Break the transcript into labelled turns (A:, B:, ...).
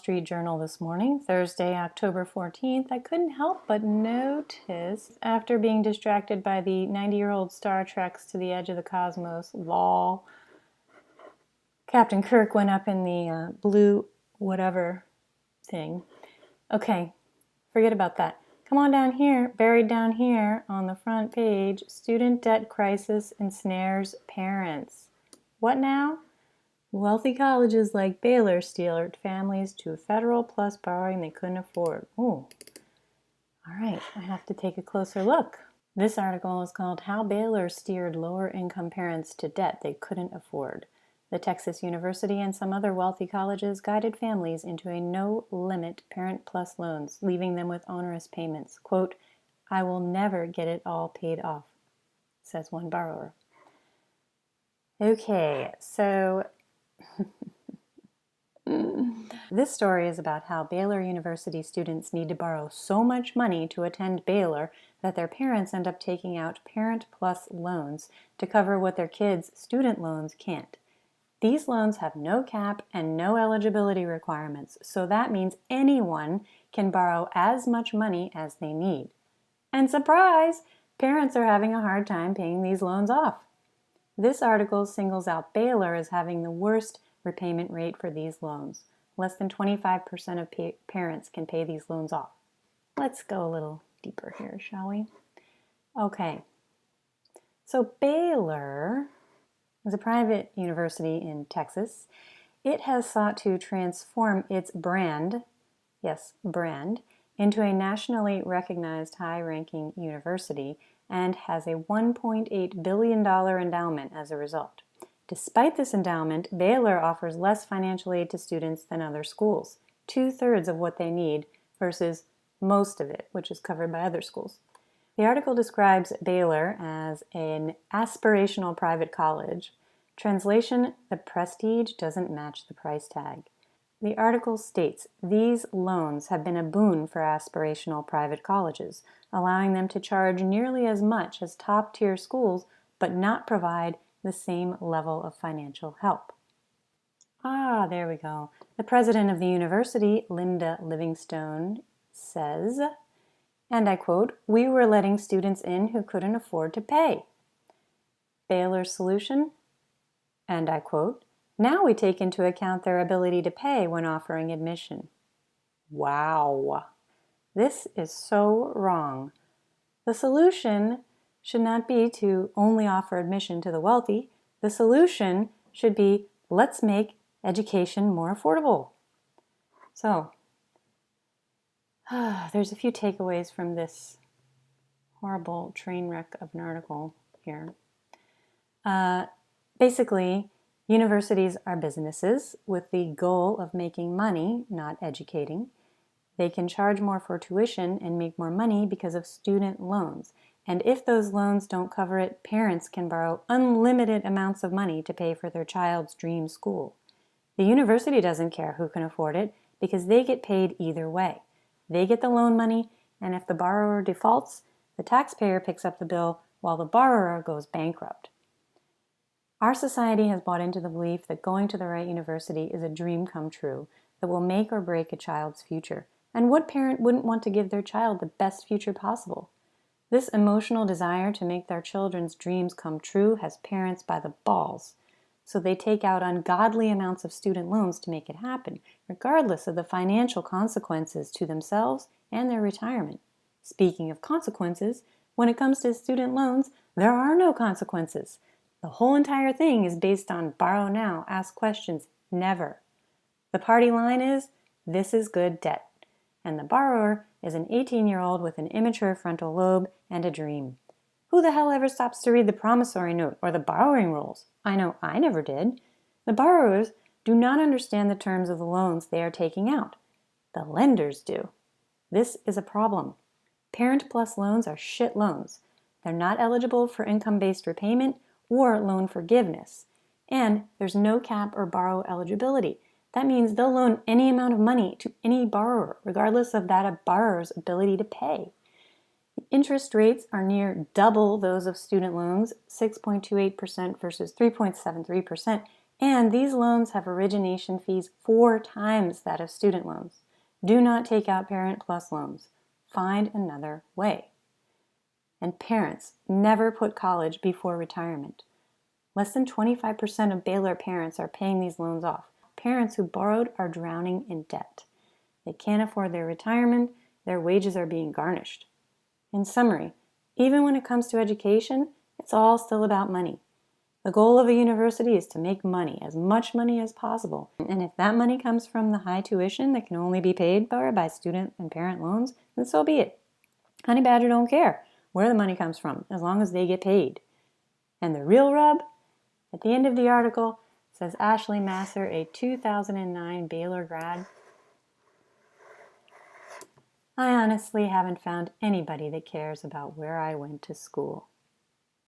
A: Street Journal this morning, Thursday, October 14th, I couldn't help but notice, after being distracted by the 90-year-old Star Treks to the Edge of the Cosmos, lol, Captain Kirk went up in the blue whatever thing. Okay, forget about that. Come on down here, buried down here on the front page, student debt crisis ensnares parents. What now? Wealthy colleges like Baylor steered families to federal plus borrowing they couldn't afford. Ooh. All right, I have to take a closer look. This article is called How Baylor Steered Lower Income Parents to Debt They Couldn't Afford. The Texas University and some other wealthy colleges guided families into a no-limit Parent PLUS loans, leaving them with onerous payments. Quote, "I will never get it all paid off," says one borrower. Okay, so this story is about how Baylor University students need to borrow so much money to attend Baylor that their parents end up taking out Parent PLUS loans to cover what their kids' student loans can't. These loans have no cap and no eligibility requirements, so that means anyone can borrow as much money as they need. And surprise! Parents are having a hard time paying these loans off. This article singles out Baylor as having the worst repayment rate for these loans. Less than 25% of parents can pay these loans off. Let's go a little deeper here, shall we? Okay, so Baylor is a private university in Texas. It has sought to transform its brand, yes, brand, into a nationally recognized high-ranking university and has a $1.8 billion endowment as a result. Despite this endowment, Baylor offers less financial aid to students than other schools, 2/3 of what they need versus most of it, which is covered by other schools. The article describes Baylor as an aspirational private college. Translation, the prestige doesn't match the price tag. The article states these loans have been a boon for aspirational private colleges, allowing them to charge nearly as much as top-tier schools but not provide the same level of financial help. Ah, there we go. The president of the university, Linda Livingstone, says, and I quote, "We were letting students in who couldn't afford to pay." Baylor's solution, and I quote, "Now we take into account their ability to pay when offering admission." Wow, this is so wrong. The solution should not be to only offer admission to the wealthy. The solution should be, let's make education more affordable. So, there's a few takeaways from this horrible train wreck of an article here. Basically, universities are businesses with the goal of making money, not educating. They can charge more for tuition and make more money because of student loans. And if those loans don't cover it, parents can borrow unlimited amounts of money to pay for their child's dream school. The university doesn't care who can afford it because they get paid either way. They get the loan money, and if the borrower defaults, the taxpayer picks up the bill while the borrower goes bankrupt. Our society has bought into the belief that going to the right university is a dream come true that will make or break a child's future. And what parent wouldn't want to give their child the best future possible? This emotional desire to make their children's dreams come true has parents by the balls. So they take out ungodly amounts of student loans to make it happen, regardless of the financial consequences to themselves and their retirement. Speaking of consequences, when it comes to student loans, there are no consequences. The whole entire thing is based on borrow now, ask questions, never. The party line is, this is good debt. And the borrower is an 18-year-old with an immature frontal lobe and a dream. Who the hell ever stops to read the promissory note or the borrowing rules? I know I never did. The borrowers do not understand the terms of the loans they are taking out. The lenders do. This is a problem. Parent PLUS loans are shit loans. They're not eligible for income-based repayment or loan forgiveness. And there's no cap or borrow eligibility. That means they'll loan any amount of money to any borrower, regardless of that borrower's ability to pay. The interest rates are near double those of student loans, 6.28% versus 3.73%, And these loans have origination fees 4 times that of student loans. Do not take out Parent PLUS loans. Find another way. And parents, never put college before retirement. Less than 25% of Baylor parents are paying these loans off. Parents who borrowed are drowning in debt. They can't afford their retirement, their wages are being garnished. In summary, even when it comes to education, it's all still about money. The goal of a university is to make money, as much money as possible. And if that money comes from the high tuition that can only be paid for by student and parent loans, then so be it. Honey Badger don't care where the money comes from, as long as they get paid. And the real rub? At the end of the article, says Ashley Masser, a 2009 Baylor grad. I honestly haven't found anybody that cares about where I went to school.